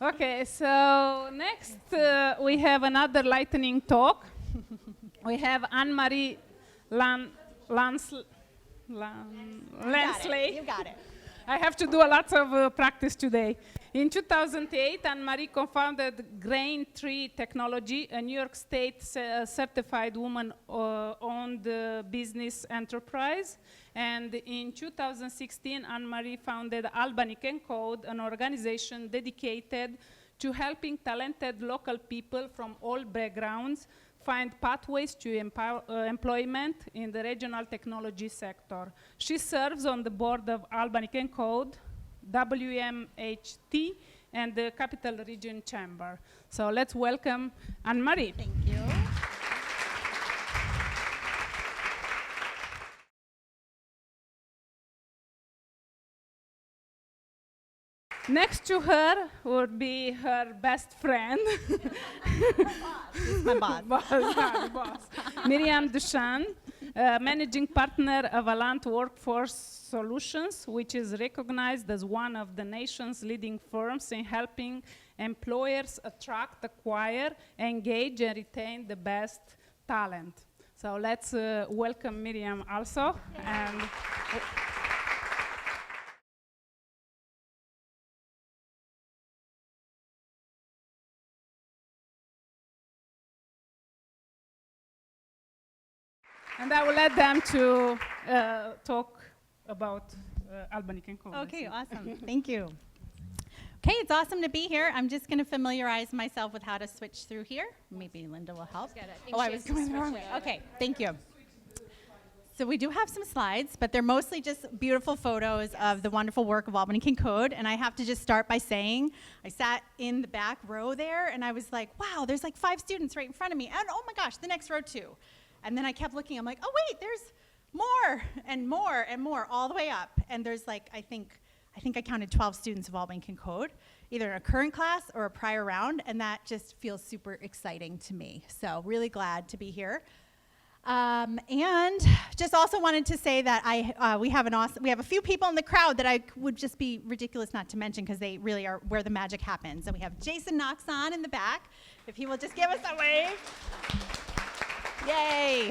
Okay, so next we have another lightning talk. We have Annmarie Lanesey. You got it. I have to do a lot of practice today. In 2008, Annmarie co-founded Grain Tree Technology, a New York State certified woman-owned business enterprise. And in 2016, Annmarie founded AlbanyCanCode, an organization dedicated to helping talented local people from all backgrounds find pathways to employment in the regional technology sector. She serves on the board of AlbanyCanCode, WMHT, and the Capital Region Chamber. So let's welcome Annmarie. Thank you. Next to her would be her best friend. My boss. Miriam Dushane, managing partner of Allant Workforce Solutions, which is recognized as one of the nation's leading firms in helping employers attract, acquire, engage, and retain the best talent. So let's welcome Miriam also. And And I will let them to talk about AlbanyCanCode. Okay, awesome. Thank you. Okay, it's awesome to be here. I'm just going to familiarize myself with how to switch through here. Maybe Linda will help. I was going the wrong way. Okay, thank you. So we do have some slides, but they're mostly just beautiful photos of the wonderful work of AlbanyCanCode. And I have to just start by saying, I sat in the back row there, and I was like, wow, there's like 5 students right in front of me. And oh my gosh, the next row too. And then I kept looking, I'm like, oh wait, there's more and more and more all the way up. And there's like, I think I counted 12 students of AlbanyCanCode, either in a current class or a prior round, and that just feels super exciting to me. So really glad to be here. And just also wanted to say that we have a few people in the crowd that I would just be ridiculous not to mention because they really are where the magic happens. And we have Jason Noxon in the back, if he will just give us a wave. Yay!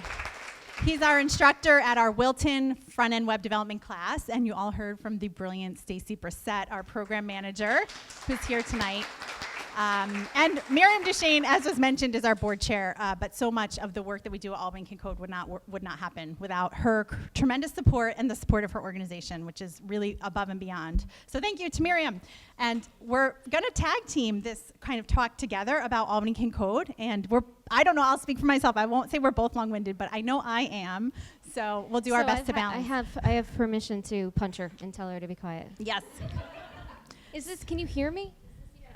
He's our instructor at our Wilton front-end web development class, and you all heard from the brilliant Stacey Brissett, our program manager, who's here tonight. And Miriam Dushane, as was mentioned, is our board chair, but so much of the work that we do at AlbanyCanCode would not happen without her tremendous support and the support of her organization, which is really above and beyond. So thank you to Miriam. And we're going to tag team this kind of talk together about AlbanyCanCode, and I don't know, I'll speak for myself. I won't say we're both long-winded, but I know I am. So we'll do our best to balance. I have permission to punch her and tell her to be quiet. Yes. Can you hear me?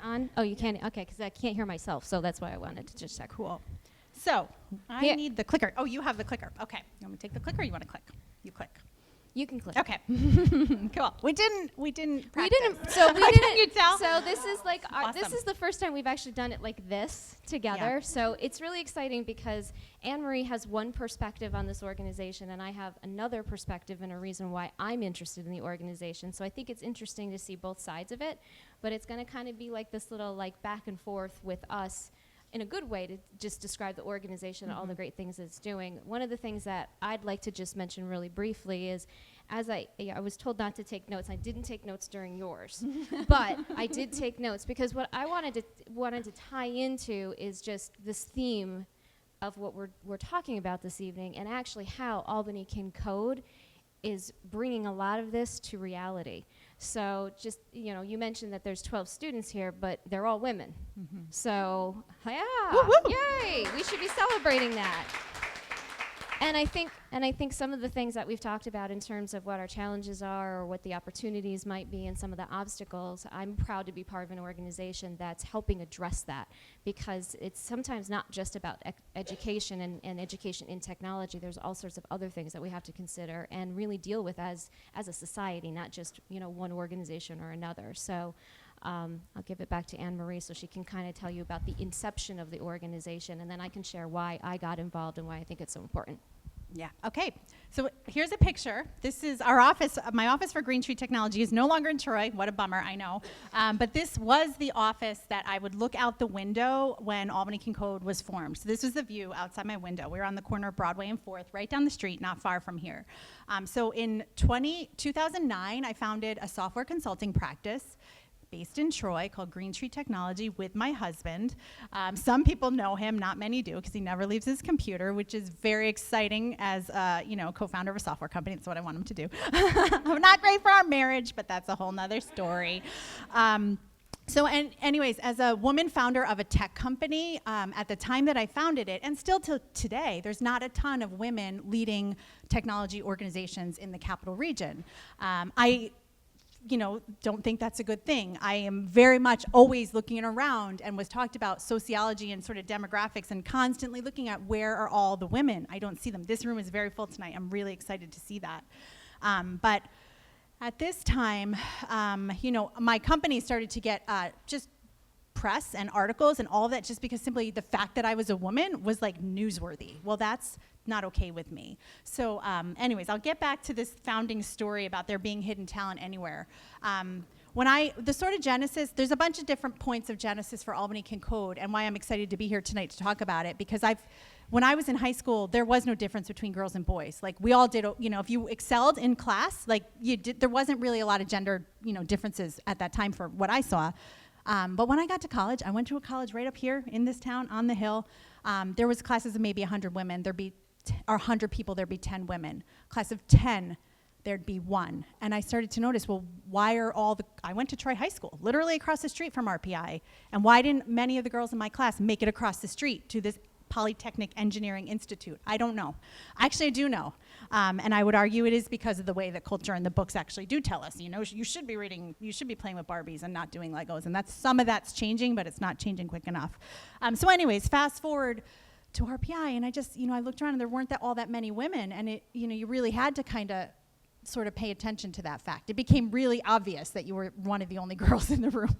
On? Oh, you can. Okay, because I can't hear myself, so that's why I wanted to just check. Cool. So I need the clicker. Oh, you have the clicker. Okay. You want me to take the clicker or you want to click? You click. You can click. Okay. Cool. We didn't practice. So we Can you tell? So this is like Awesome. this is the first time we've actually done it like this together. Yeah. So it's really exciting because Annmarie has one perspective on this organization, and I have another perspective and a reason why I'm interested in the organization. So I think it's interesting to see both sides of it, but it's going to kind of be like this little like back and forth with us in a good way to just describe the organization and all the great things it's doing. One of the things that I'd like to just mention really briefly is, as I was told not to take notes. I didn't take notes during yours, but I did take notes because what I wanted to tie into is just this theme of what we're talking about this evening, and actually how AlbanyCanCode is bringing a lot of this to reality. So just, you mentioned that there's 12 students here, but they're all women. So, yeah, Woo-hoo. yay, we should be celebrating that. And I think some of the things that we've talked about in terms of what our challenges are or what the opportunities might be and some of the obstacles, I'm proud to be part of an organization that's helping address that, because it's sometimes not just about education and education in technology. There's all sorts of other things that we have to consider and really deal with as a society, not just one organization or another. So I'll give it back to Annmarie so she can kind of tell you about the inception of the organization, and then I can share why I got involved and why I think it's so important. Yeah, okay. So here's a picture. This is our office. My office for Green Tree Technology is no longer in Troy. What a bummer, I know. But this was the office that I would look out the window when AlbanyCanCode was formed. So this was the view outside my window. We were on the corner of Broadway and 4th, right down the street, not far from here. So in 2009, I founded a software consulting practice based in Troy called Green Tree Technology with my husband. Some people know him, not many do, because he never leaves his computer, which is very exciting as co-founder of a software company. That's what I want him to do. Not great for our marriage, but that's a whole nother story. Anyways, as a woman founder of a tech company, at the time that I founded it, and still till today, there's not a ton of women leading technology organizations in the Capital Region. I don't think that's a good thing. I am very much always looking around, and was talked about sociology and sort of demographics, and constantly looking at where are all the women. I don't see them. This room is very full tonight. I'm really excited to see that. But at this time, my company started to get just press and articles and all of that, just because simply the fact that I was a woman was like newsworthy. Well, that's not okay with me. So anyways, I'll get back to this founding story about there being hidden talent anywhere. The sort of genesis, there's a bunch of different points of genesis for AlbanyCanCode, and why I'm excited to be here tonight to talk about it, because when I was in high school, there was no difference between girls and boys. Like, we all did, if you excelled in class, like there wasn't really a lot of gender, differences at that time for what I saw. But when I got to college, I went to a college right up here in this town on the hill. There was classes of maybe 100 women. There'd be 100 people, there'd be 10 women. Class of 10, there'd be 1. And I started to notice, well, why are I went to Troy High School, literally across the street from RPI. And why didn't many of the girls in my class make it across the street to this Polytechnic Engineering Institute? I don't know. Actually, I do know. And I would argue it is because of the way that culture and the books actually do tell us, you should be reading, you should be playing with Barbies and not doing Legos. And some of that's changing, but it's not changing quick enough. So anyways, fast forward to RPI, and I just, I looked around and there weren't all that many women, and you really had to kind of sort of pay attention to that fact. It became really obvious that you were one of the only girls in the room,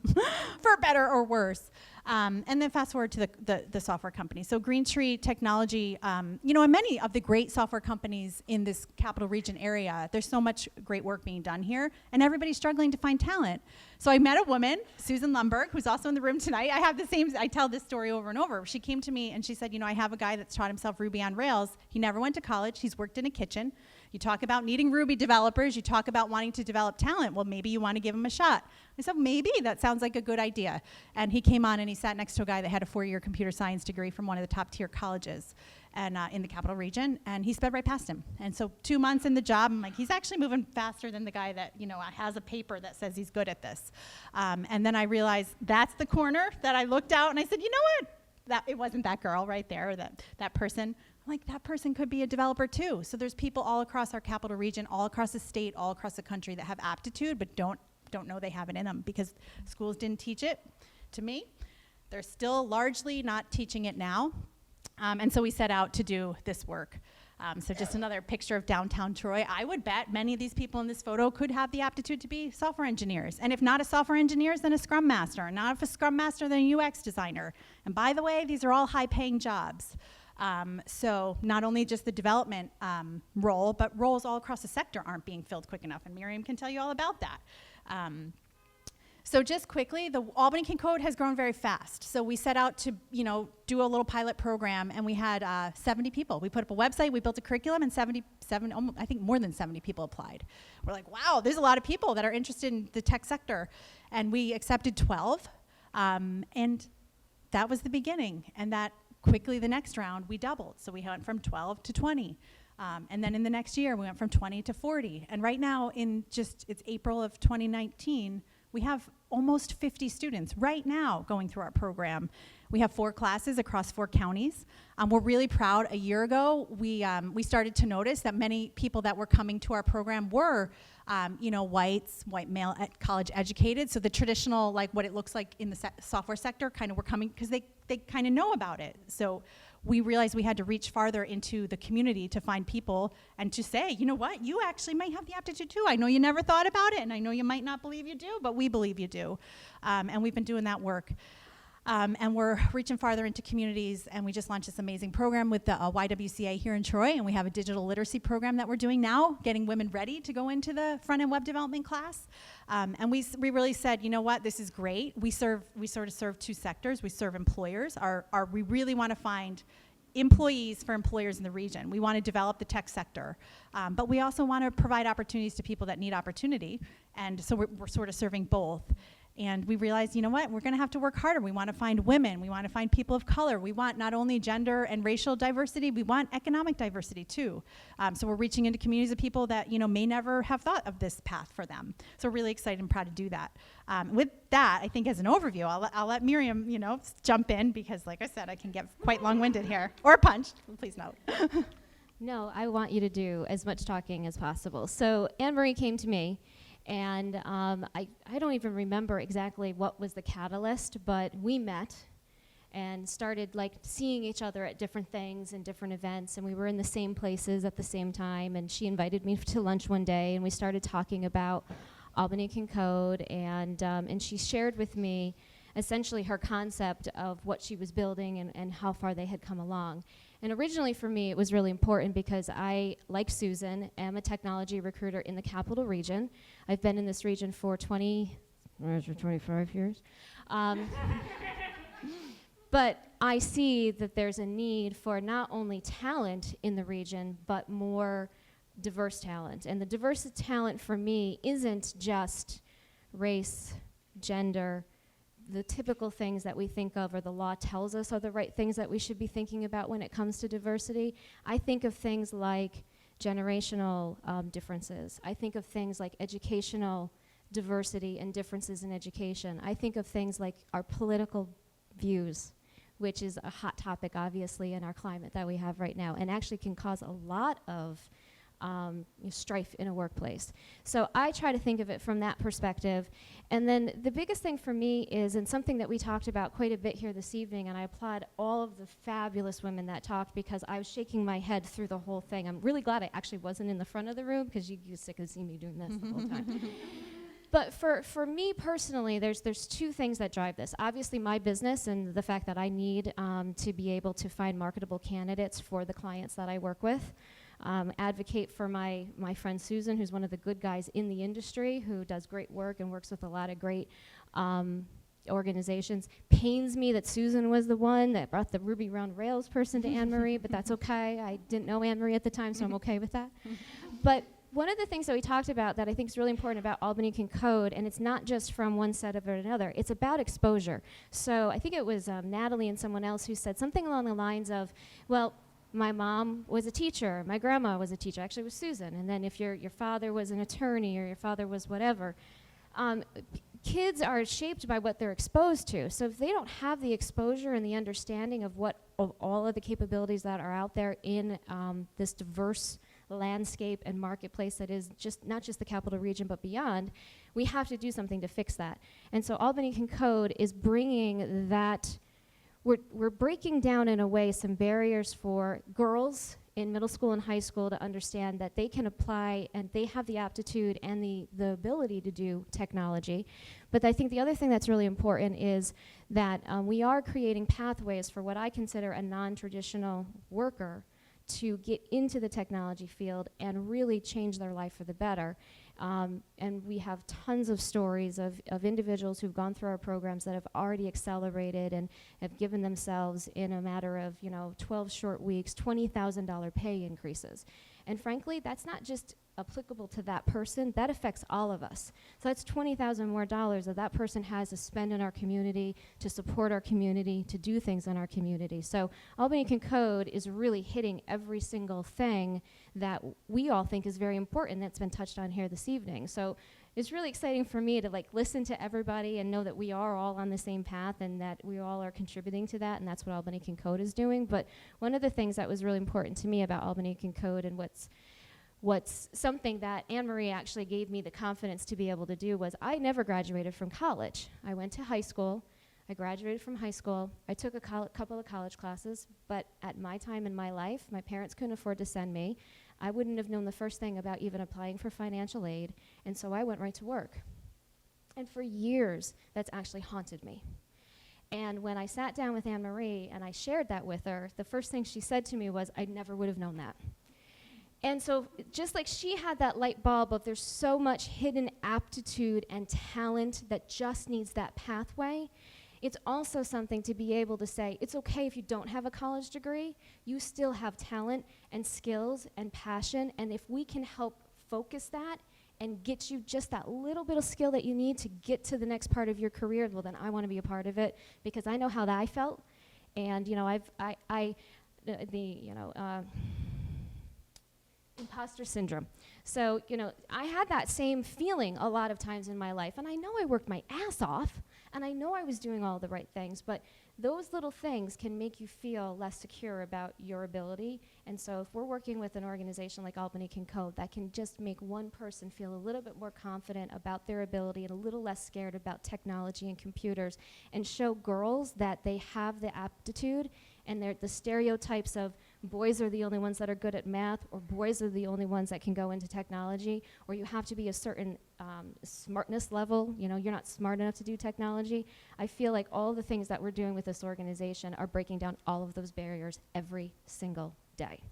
for better or worse. And then fast forward to the software company. So Green Tree Technology, and many of the great software companies in this Capital Region area, there's so much great work being done here, and everybody's struggling to find talent. So I met a woman, Susan Lundberg, who's also in the room tonight. I tell this story over and over. She came to me and she said, I have a guy that's taught himself Ruby on Rails. He never went to college. He's worked in a kitchen. You talk about needing Ruby developers. You talk about wanting to develop talent. Well, maybe you want to give him a shot. I said, maybe. That sounds like a good idea. And he came on and he sat next to a guy that had a 4-year computer science degree from one of the top tier colleges and in the Capital Region, and he sped right past him. And so 2 months in the job, I'm like, he's actually moving faster than the guy that has a paper that says he's good at this. And then I realized that's the corner that I looked out, and I said, you know what? It wasn't that girl right there, or that person. I'm like, that person could be a developer too. So there's people all across our Capital Region, all across the state, all across the country that have aptitude but don't know they have it in them because schools didn't teach it to me. They're still largely not teaching it now. And so we set out to do this work. So just another picture of downtown Troy. I would bet many of these people in this photo could have the aptitude to be software engineers. And if not a software engineer, then a Scrum Master. And not if a Scrum Master, then a UX designer. And by the way, these are all high-paying jobs. So not only just the development role, but roles all across the sector aren't being filled quick enough. And Miriam can tell you all about that. So just quickly, the AlbanyCanCode has grown very fast. So we set out to, do a little pilot program, and we had 70 people. We put up a website, we built a curriculum, and I think more than 70 people applied. We're like, wow, there's a lot of people that are interested in the tech sector. And we accepted 12, and that was the beginning. And that quickly, the next round, we doubled. So we went from 12 to 20. And then in the next year, we went from 20 to 40. And right now, it's April of 2019, we have almost 50 students right now going through our program. We have 4 classes across 4 counties. We're really proud. A year ago, we started to notice that many people that were coming to our program were, white male, college educated. So the traditional, like what it looks like in the software sector, kind of were coming because they kind of know about it. So we realized we had to reach farther into the community to find people and to say, you know what, you actually might have the aptitude too. I know you never thought about it, and I know you might not believe you do, but we believe you do. And we've been doing that work. And we're reaching farther into communities, and we just launched this amazing program with the YWCA here in Troy, and we have a digital literacy program that we're doing now, getting women ready to go into the front-end web development class. And we really said, you know what, this is great. We sort of serve two sectors. We serve employers. We really want to find employees for employers in the region. We want to develop the tech sector, but we also want to provide opportunities to people that need opportunity, and so we're sort of serving both. And we realized, you know what, we're going to have to work harder. We want to find women. We want to find people of color. We want not only gender and racial diversity, we want economic diversity too. So we're reaching into communities of people that, you know, may never have thought of this path for them. So we're really excited and proud to do that. With that, I think as an overview, I'll let Miriam, you know, jump in, because like I said, I can get quite long-winded here, or punched, please note. No, I want you to do as much talking as possible. So Annmarie came to me, and I don't even remember exactly what was the catalyst, but we met and started like seeing each other at different things and different events, and we were in the same places at the same time, and she invited me to lunch one day, and we started talking about AlbanyCanCode, and she shared with me essentially her concept of what she was building and how far they had come along. And originally for me, it was really important because I, like Susan, am a technology recruiter in the Capital Region. I've been in this region for 25 years. But I see that there's a need for not only talent in the region, but more diverse talent. And the diverse talent for me isn't just race, gender, the typical things that we think of or the law tells us are the right things that we should be thinking about when it comes to diversity. I think of things like generational differences. I think of things like educational diversity and differences in education. I think of things like our political views, which is a hot topic, obviously, in our climate that we have right now, and actually can cause a lot of strife in a workplace. So I try to think of it from that perspective. And then the biggest thing for me is, and something that we talked about quite a bit here this evening, and I applaud all of the fabulous women that talked, because I was shaking my head through the whole thing. I'm really glad I actually wasn't in the front of the room, because you sick of seeing me doing this the whole time. But for me personally, there's two things that drive this. Obviously my business and the fact that I need to be able to find marketable candidates for the clients that I work with. Advocate for my friend Susan, who's one of the good guys in the industry, who does great work and works with a lot of great organizations. Pains me that Susan was the one that brought the Ruby Round Rails person to Annmarie, but that's okay. I didn't know Annmarie at the time, so I'm okay with that. But one of the things that we talked about that I think is really important about AlbanyCanCode, and it's not just from one set of it or another, it's about exposure. So I think it was Natalie and someone else who said something along the lines of, well, my mom was a teacher, my grandma was a teacher, actually it was Susan, and then if your father was an attorney or your father was whatever, kids are shaped by what they're exposed to. So if they don't have the exposure and the understanding of all of the capabilities that are out there in this diverse landscape and marketplace that is not just the Capital Region but beyond, we have to do something to fix that. And so AlbanyCanCode is bringing that. We're breaking down in a way some barriers for girls in middle school and high school to understand that they can apply and they have the aptitude and the ability to do technology. But I think the other thing that's really important is that we are creating pathways for what I consider a non-traditional worker to get into the technology field and really change their life for the better. And we have tons of stories of individuals who've gone through our programs that have already accelerated and have given themselves, in a matter of 12 short weeks, $20,000 pay increases. And frankly, that's not just applicable to that person, that affects all of us. So that's $20,000 more that person has to spend in our community, to support our community, to do things in our community. So AlbanyCanCode is really hitting every single thing that we all think is very important that's been touched on here this evening. So it's really exciting for me to listen to everybody and know that we are all on the same path and that we all are contributing to that, and that's what AlbanyCanCode is doing. But one of the things that was really important to me about AlbanyCanCode and what's something that Annmarie actually gave me the confidence to be able to do was I never graduated from college. I went to high school. I graduated from high school. I took a couple of college classes, but at my time in my life, my parents couldn't afford to send me. I wouldn't have known the first thing about even applying for financial aid, and so I went right to work. And for years, that's actually haunted me. And when I sat down with Annmarie and I shared that with her, the first thing she said to me was, I never would have known that. And so just like she had that light bulb of there's so much hidden aptitude and talent that just needs that pathway, it's also something to be able to say, it's okay if you don't have a college degree, you still have talent and skills and passion, and if we can help focus that and get you just that little bit of skill that you need to get to the next part of your career, well then I want to be a part of it, because I know how that I felt. And imposter syndrome. So, I had that same feeling a lot of times in my life, and I know I worked my ass off, and I know I was doing all the right things, but those little things can make you feel less secure about your ability. And so if we're working with an organization like AlbanyCanCode, that can just make one person feel a little bit more confident about their ability and a little less scared about technology and computers, and show girls that they have the aptitude, and the stereotypes of boys are the only ones that are good at math, or boys are the only ones that can go into technology, or you have to be a certain smartness level, you're not smart enough to do technology. I feel like all the things that we're doing with this organization are breaking down all of those barriers every single day.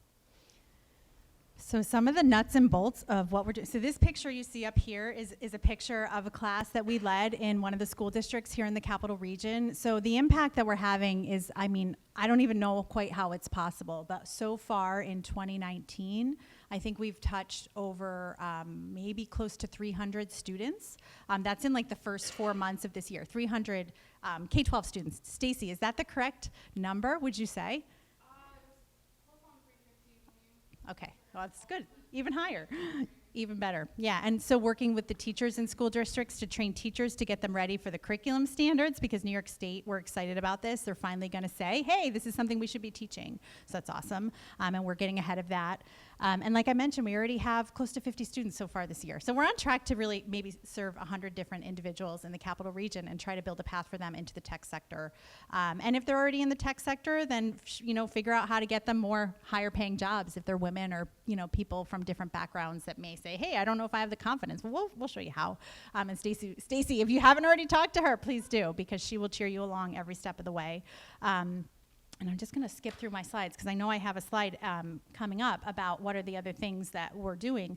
So some of the nuts and bolts of what we're doing. So this picture you see up here is a picture of a class that we led in one of the school districts here in the Capital Region. So the impact that we're having is, I don't even know quite how it's possible, but so far in 2019, I think we've touched over maybe close to 300 students. That's in like the first 4 months of this year, 300 K-12 students. Stacey, is that the correct number, would you say? Okay, well, that's good. Even higher, even better. Yeah, and so working with the teachers in school districts to train teachers to get them ready for the curriculum standards, because New York State, we're excited about this. They're finally going to say, hey, this is something we should be teaching. So that's awesome, and we're getting ahead of that. And like I mentioned, we already have close to 50 students so far this year. So we're on track to really maybe serve 100 different individuals in the Capital Region and try to build a path for them into the tech sector. And if they're already in the tech sector, then figure out how to get them more higher paying jobs if they're women or people from different backgrounds that may say, hey, I don't know if I have the confidence. Well, we'll show you how. And Stacey, if you haven't already talked to her, please do, because she will cheer you along every step of the way. And I'm just going to skip through my slides because I know I have a slide coming up about what are the other things that we're doing.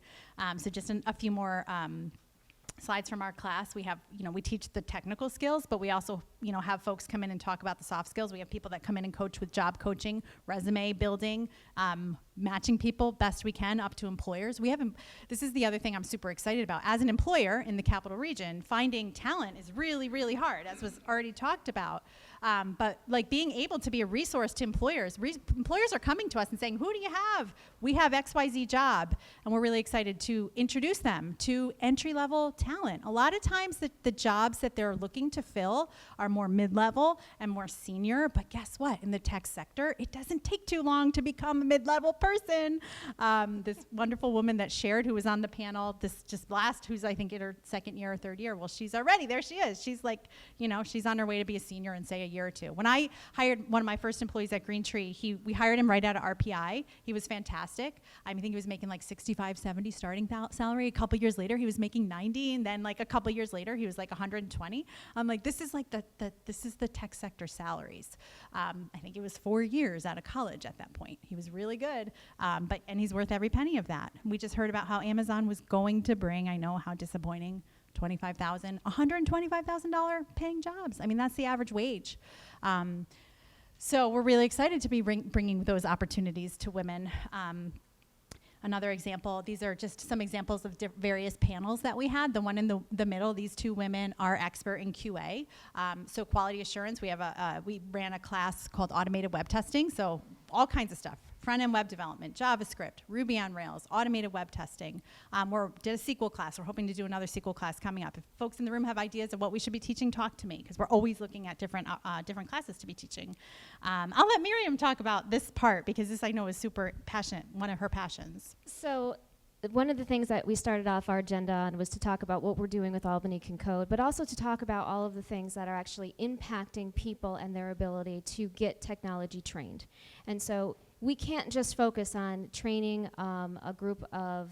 So just a few more slides from our class. We have, we teach the technical skills, but we also, have folks come in and talk about the soft skills. We have people that come in and coach with job coaching, resume building, matching people best we can up to employers. This is the other thing I'm super excited about. As an employer in the Capital Region, finding talent is really, really hard, as was already talked about. But like being able to be a resource to employers. Employers are coming to us and saying, who do you have? We have XYZ job. And we're really excited to introduce them to entry-level talent. A lot of times the jobs that they're looking to fill are more mid-level and more senior. But guess what? In the tech sector, it doesn't take too long to become a mid-level person. This wonderful woman that shared, who was on the panel who's I think in her second year or third year. Well, she's already, there she is. She's like, she's on her way to be a senior in, say, a year or two. When I hired one of my first employees at Green Tree, we hired him right out of RPI. He was fantastic. I think he was making like 65, 70 starting salary. A couple years later, he was making 90, and then like a couple years later, he was like 120. I'm like, this is like this is the tech sector salaries. I think it was 4 years out of college at that point. He was really good, and he's worth every penny of that. We just heard about how Amazon was going to bring, I know how disappointing, $125,000 paying jobs. I mean, that's the average wage. So we're really excited to be bringing those opportunities to women. Another example, these are just some examples of various panels that we had. The one in the middle, these two women are expert in QA. So quality assurance, we ran a class called automated web testing. So all kinds of stuff. Front-end web development, JavaScript, Ruby on Rails, automated web testing. We did a SQL class. We're hoping to do another SQL class coming up. If folks in the room have ideas of what we should be teaching, talk to me, because we're always looking at different classes to be teaching. I'll let Miriam talk about this part, because this I know is super passionate, one of her passions. So one of the things that we started off our agenda on was to talk about what we're doing with AlbanyCanCode, but also to talk about all of the things that are actually impacting people and their ability to get technology trained. And so we can't just focus on training a group of,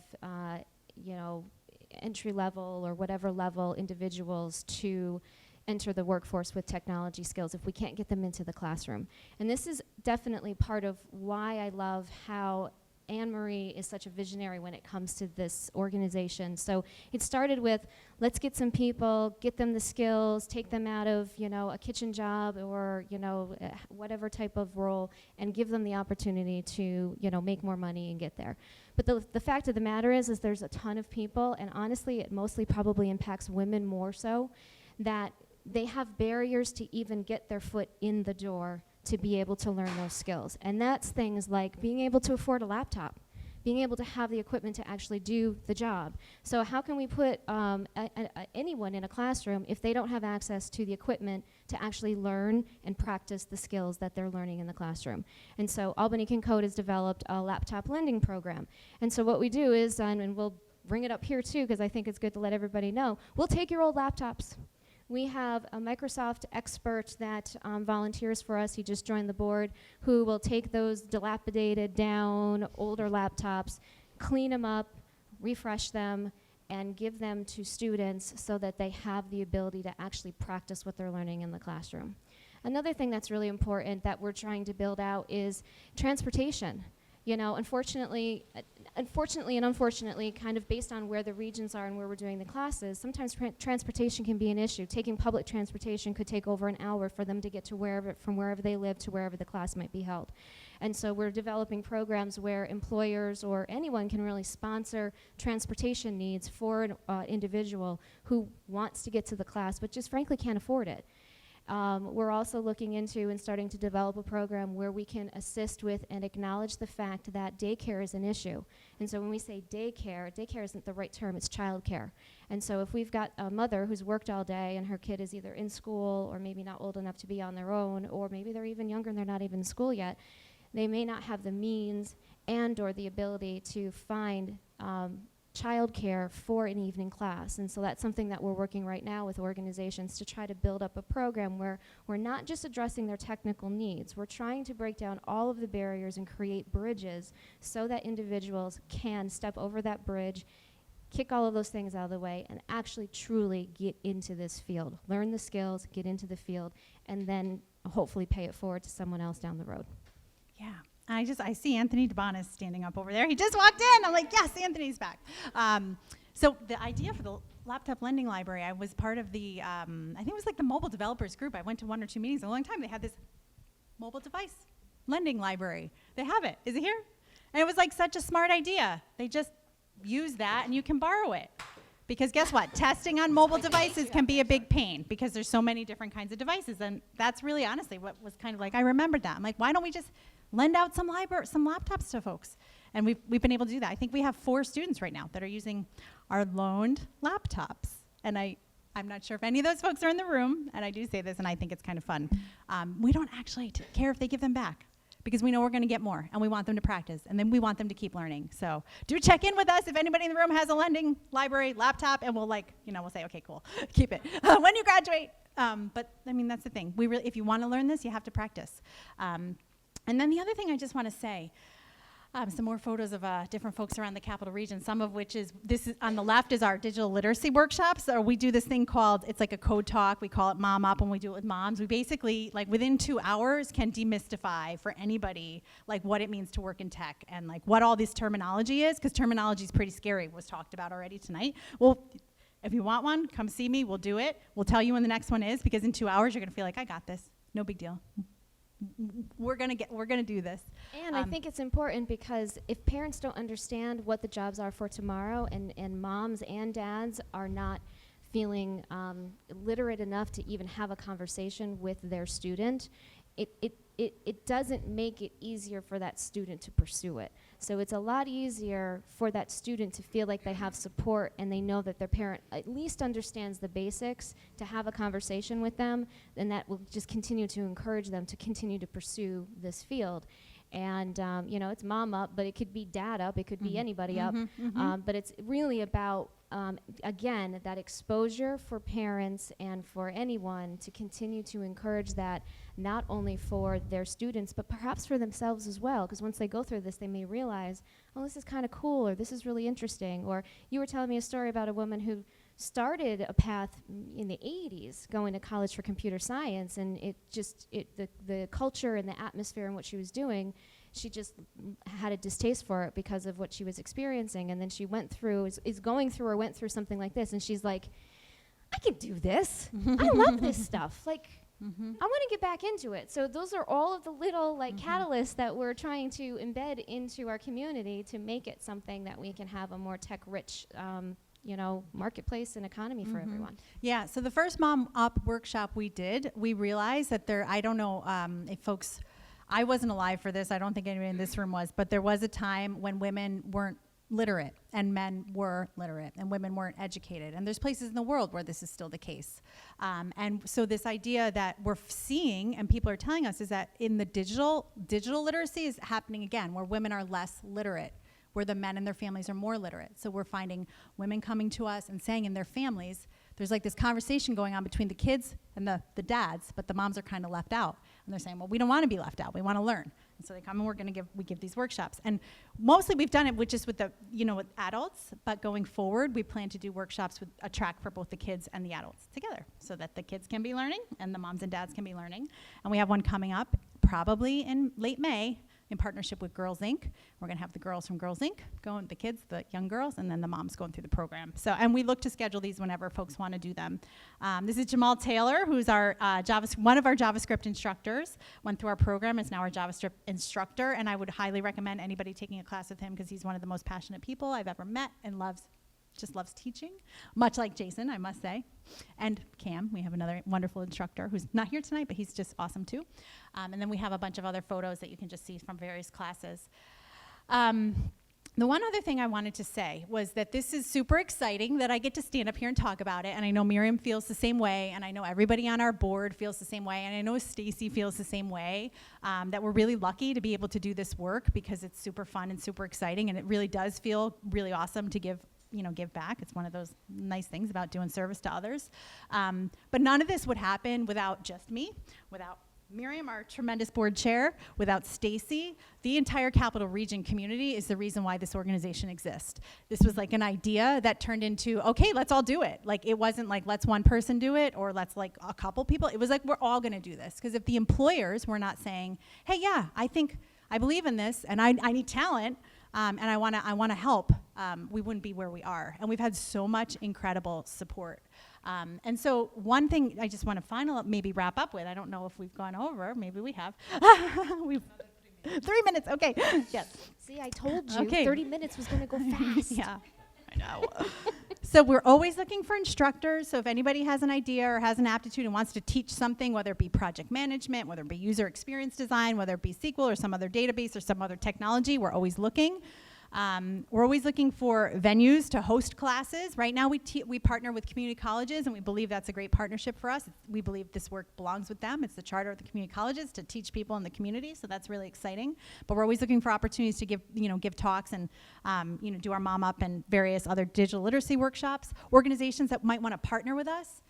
entry level or whatever level individuals to enter the workforce with technology skills if we can't get them into the classroom. And this is definitely part of why I love how Annmarie is such a visionary when it comes to this organization. So it started with, let's get some people, get them the skills, take them out of, a kitchen job or, whatever type of role, and give them the opportunity to, make more money and get there. But the fact of the matter is there's a ton of people, and honestly, it mostly probably impacts women more so, that they have barriers to even get their foot in the door to be able to learn those skills. And that's things like being able to afford a laptop, being able to have the equipment to actually do the job. So how can we put anyone in a classroom if they don't have access to the equipment to actually learn and practice the skills that they're learning in the classroom? And so AlbanyCanCode has developed a laptop lending program. And so what we do is, and we'll bring it up here too, because I think it's good to let everybody know, we'll take your old laptops. We have a Microsoft expert that volunteers for us. He just joined the board, who will take those dilapidated down older laptops, clean them up, refresh them, and give them to students so that they have the ability to actually practice what they're learning in the classroom. Another thing that's really important that we're trying to build out is transportation. Unfortunately and unfortunately, kind of based on where the regions are and where we're doing the classes, sometimes transportation can be an issue. Taking public transportation could take over an hour for them to get to from wherever they live to wherever the class might be held. And so we're developing programs where employers or anyone can really sponsor transportation needs for an individual who wants to get to the class but just frankly can't afford it. We're also looking into and starting to develop a program where we can assist with and acknowledge the fact that daycare is an issue. And so when we say daycare isn't the right term, it's childcare. And so if we've got a mother who's worked all day and her kid is either in school or maybe not old enough to be on their own, or maybe they're even younger and they're not even in school yet, they may not have the means and or the ability to find childcare for an evening class. And so that's something that we're working right now with organizations to try to build up a program where we're not just addressing their technical needs, we're trying to break down all of the barriers and create bridges so that individuals can step over that bridge, kick all of those things out of the way, and actually truly get into this field, learn the skills, get into the field, and then hopefully pay it forward to someone else down the road. Yeah. I see Anthony DeBonis standing up over there. He just walked in. I'm like, yes, Anthony's back. So the idea for the laptop lending library, I was part of the, I think it was like the mobile developers group. I went to one or two meetings in a long time. They had this mobile device lending library. They have it. Is it here? And it was like such a smart idea. They just use that and you can borrow it. Because guess what? Testing on mobile devices can be a big pain because there's so many different kinds of devices. And that's really honestly what was kind of like, I remembered that. I'm like, why don't we just lend out some laptops to folks? And we've been able to do that. I think we have 4 students right now that are using our loaned laptops. And I'm not sure if any of those folks are in the room, and I do say this, and I think it's kind of fun. We don't actually care if they give them back, because we know we're going to get more, and we want them to practice, and then we want them to keep learning. So do check in with us if anybody in the room has a lending library laptop, and we'll we'll say, okay, cool, keep it when you graduate. But I mean, that's the thing. If you want to learn this, you have to practice. And then the other thing I just want to say, some more photos of different folks around the Capital Region, some of which is, on the left is our digital literacy workshops. So we do this thing called, it's like a code talk. We call it Mom Up, and we do it with moms. We basically, within 2 hours, can demystify for anybody, what it means to work in tech and, what all this terminology is, because terminology is pretty scary, was talked about already tonight. Well, if you want one, come see me. We'll do it. We'll tell you when the next one is, because in 2 hours, you're going to feel like, I got this. No big deal. We're gonna do this. And I think it's important because if parents don't understand what the jobs are for tomorrow, and moms and dads are not feeling literate enough to even have a conversation with their student, it doesn't make it easier for that student to pursue it. So it's a lot easier for that student to feel like they have support and they know that their parent at least understands the basics, to have a conversation with them, and that will just continue to encourage them to continue to pursue this field. And it's mom up, but it could be dad up, it could be anybody up, but it's really about again, that exposure for parents and for anyone to continue to encourage that, not only for their students, but perhaps for themselves as well, because once they go through this, they may realize, oh, this is kind of cool, or this is really interesting. Or you were telling me a story about a woman who started a path in the 80s going to college for computer science, and the culture and the atmosphere and what she was doing, she just had a distaste for it because of what she was experiencing. And then she went through something like this, and she's like, I can do this. I love this stuff. Like, I want to get back into it. So those are all of the little catalysts that we're trying to embed into our community to make it something that we can have a more tech-rich marketplace and economy for everyone. Yeah, so the first Mom Up workshop we did, we realized that I don't know if folks, I wasn't alive for this, I don't think anybody in this room was, but there was a time when women weren't literate and men were literate and women weren't educated. And there's places in the world where this is still the case. And so this idea that we're seeing and people are telling us is that in the digital literacy is happening again, where women are less literate, where the men and their families are more literate. So we're finding women coming to us and saying in their families, there's like this conversation going on between the kids and the dads, but the moms are kind of left out. And they're saying, well, we don't want to be left out. We want to learn. And so they come and we give these workshops. And mostly we've done it with adults, but going forward, we plan to do workshops with a track for both the kids and the adults together so that the kids can be learning and the moms and dads can be learning. And we have one coming up probably in late May in partnership with Girls Inc. We're going to have the girls from Girls Inc. going, the kids, the young girls, and then the moms going through the program. So, and we look to schedule these whenever folks want to do them. This is Jamal Taylor, who's our one of our JavaScript instructors. Went through our program, is now our JavaScript instructor, and I would highly recommend anybody taking a class with him because he's one of the most passionate people I've ever met and just loves teaching, much like Jason, I must say. And Cam, we have another wonderful instructor who's not here tonight, but he's just awesome too. And then we have a bunch of other photos that you can just see from various classes. The one other thing I wanted to say was that this is super exciting that I get to stand up here and talk about it, and I know Miriam feels the same way, and I know everybody on our board feels the same way, and I know Stacey feels the same way, that we're really lucky to be able to do this work because it's super fun and super exciting, and it really does feel really awesome to give back. It's one of those nice things about doing service to others. But none of this would happen without just me, without Miriam, our tremendous board chair, without Stacey. The entire Capital Region community is the reason why this organization exists. This was like an idea that turned into, okay, let's all do it. Like, it wasn't like, let's one person do it or let's like a couple people. It was like, we're all gonna do this. Because if the employers were not saying, hey, yeah, I believe in this and I need talent, and I wanna help, we wouldn't be where we are. And we've had so much incredible support. And so one thing I just want to maybe wrap up with, I don't know if we've gone over, maybe we have. We've 3 minutes, okay, yes. See, I told you, 30 minutes was gonna go fast. Yeah, I know. So we're always looking for instructors, so if anybody has an idea or has an aptitude and wants to teach something, whether it be project management, whether it be user experience design, whether it be SQL or some other database or some other technology, we're always looking. We're always looking for venues to host classes. Right now we partner with community colleges, and we believe that's a great partnership for us. We believe this work belongs with them. It's the charter of the community colleges to teach people in the community, so that's really exciting. But we're always looking for opportunities to give talks and do our Mom Up and various other digital literacy workshops. Organizations that might want to partner with us.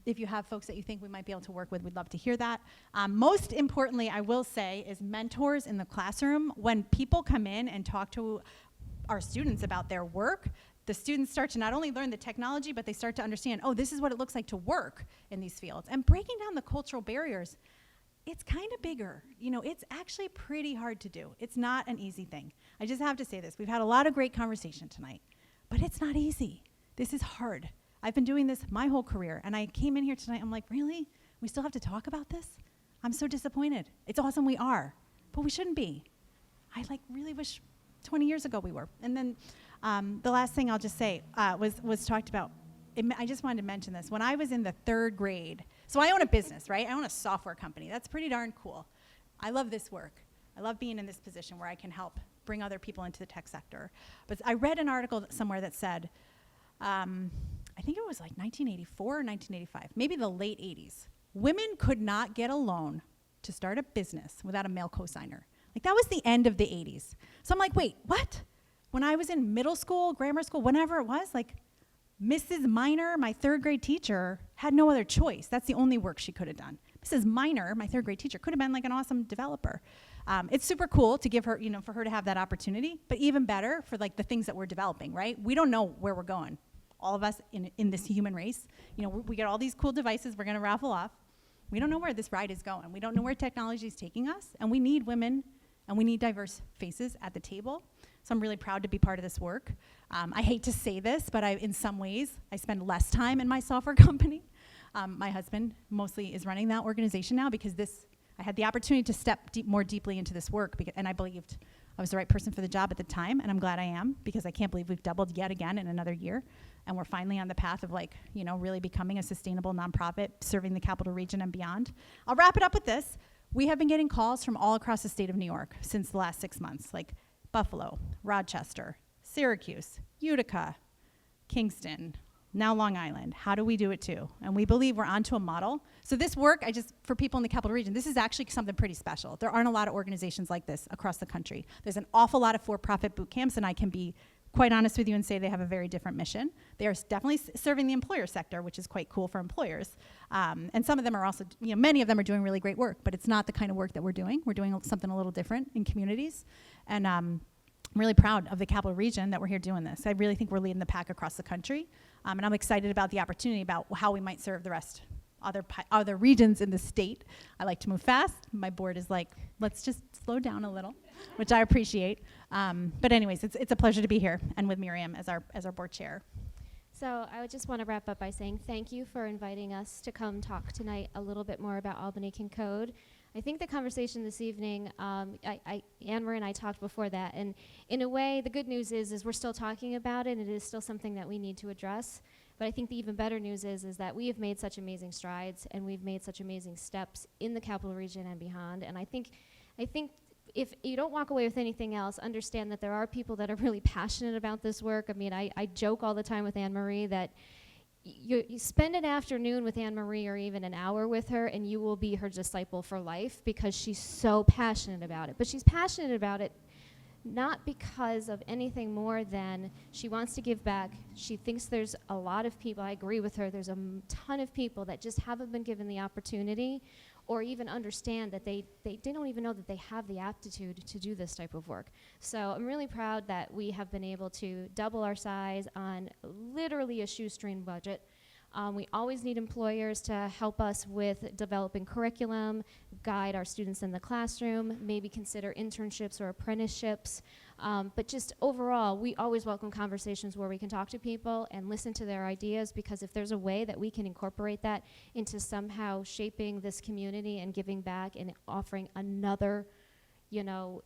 If you have folks that you think we might be able to work with, we'd love to hear that. Most importantly, I will say, is mentors in the classroom. When people come in and talk to our students about their work, the students start to not only learn the technology, but they start to understand, oh, this is what it looks like to work in these fields. And breaking down the cultural barriers, it's kind of bigger. It's actually pretty hard to do. It's not an easy thing. I just have to say this. We've had a lot of great conversation tonight, but it's not easy. This is hard. I've been doing this my whole career, and I came in here tonight, I'm like, really? We still have to talk about this? I'm so disappointed. It's awesome we are, but we shouldn't be. I really wish 20 years ago we were. And then the last thing I'll just say was talked about, I just wanted to mention this. When I was in the 3rd grade, so I own a business, right? I own a software company. That's pretty darn cool. I love this work. I love being in this position where I can help bring other people into the tech sector. But I read an article somewhere that said, I think it was like 1984 or 1985, maybe the late 80s. Women could not get a loan to start a business without a male cosigner. Like, that was the end of the 80s. So I'm like, wait, what? When I was in middle school, grammar school, whenever it was, like, Mrs. Minor, my 3rd grade teacher, had no other choice. That's the only work she could have done. Mrs. Minor, my 3rd grade teacher, could have been like an awesome developer. It's super cool to give her, for her to have that opportunity, but even better for like the things that we're developing, right? We don't know where we're going. all of us in this human race. You know, we get all these cool devices we're gonna raffle off. We don't know where this ride is going. We don't know where technology is taking us, and we need women and we need diverse faces at the table. So I'm really proud to be part of this work. I hate to say this, but in some ways, I spend less time in my software company. My husband mostly is running that organization now because I had the opportunity to step more deeply into this work, and I believed I was the right person for the job at the time, and I'm glad I am, because I can't believe we've doubled yet again in another year, and we're finally on the path of really becoming a sustainable nonprofit serving the Capital Region and beyond. I'll wrap it up with this. We have been getting calls from all across the state of New York since the last 6 months, like Buffalo, Rochester, Syracuse, Utica, Kingston, now Long Island. How do we do it too? And we believe we're onto a model. So this work, for people in the Capital Region, this is actually something pretty special. There aren't a lot of organizations like this across the country. There's an awful lot of for-profit boot camps, and I can be quite honest with you and say they have a very different mission. They are definitely serving the employer sector, which is quite cool for employers. And some of them are also, many of them are doing really great work, but it's not the kind of work that we're doing. We're doing something a little different in communities. And I'm really proud of the Capital Region that we're here doing this. I really think we're leading the pack across the country. And I'm excited about the opportunity about how we might serve the rest, other regions in the state. I like to move fast. My board is like, let's just slow down a little, which I appreciate. But anyways, it's a pleasure to be here and with Miriam as our board chair. So I would just want to wrap up by saying thank you for inviting us to come talk tonight a little bit more about AlbanyCanCode. I think the conversation this evening, Annmarie and I talked before that, and in a way, the good news is we're still talking about it, and it is still something that we need to address. But I think the even better news is that we have made such amazing strides, and we've made such amazing steps in the Capital Region and beyond. And I think if you don't walk away with anything else, understand that there are people that are really passionate about this work. I mean, I joke all the time with Annmarie that you spend an afternoon with Annmarie or even an hour with her, and you will be her disciple for life because she's so passionate about it. But she's passionate about it not because of anything more than she wants to give back. She thinks there's a lot of people, I agree with her, there's a ton of people that just haven't been given the opportunity or even understand that they don't even know that they have the aptitude to do this type of work. So I'm really proud that we have been able to double our size on literally a shoestring budget. We always need employers to help us with developing curriculum, guide our students in the classroom, maybe consider internships or apprenticeships. But just overall, we always welcome conversations where we can talk to people and listen to their ideas, because if there's a way that we can incorporate that into somehow shaping this community and giving back and offering another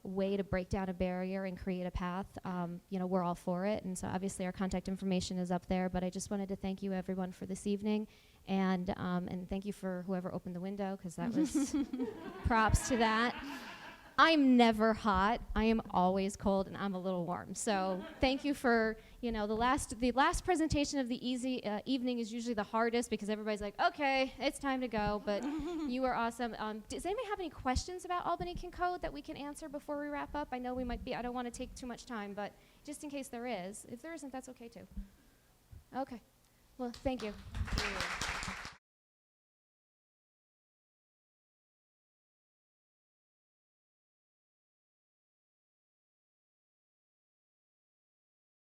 way to break down a barrier and create a path, we're all for it. And so obviously our contact information is up there, but I just wanted to thank you everyone for this evening, and thank you for whoever opened the window, because that was props to that. I'm never hot. I am always cold, and I'm a little warm. So thank you for, the last presentation of the evening is usually the hardest because everybody's like, okay, it's time to go. But you are awesome. Does anybody have any questions about AlbanyCanCode that we can answer before we wrap up? I know we might be, I don't want to take too much time, but just in case there is. If there isn't, that's okay too. Okay. Well, thank you. Thank you.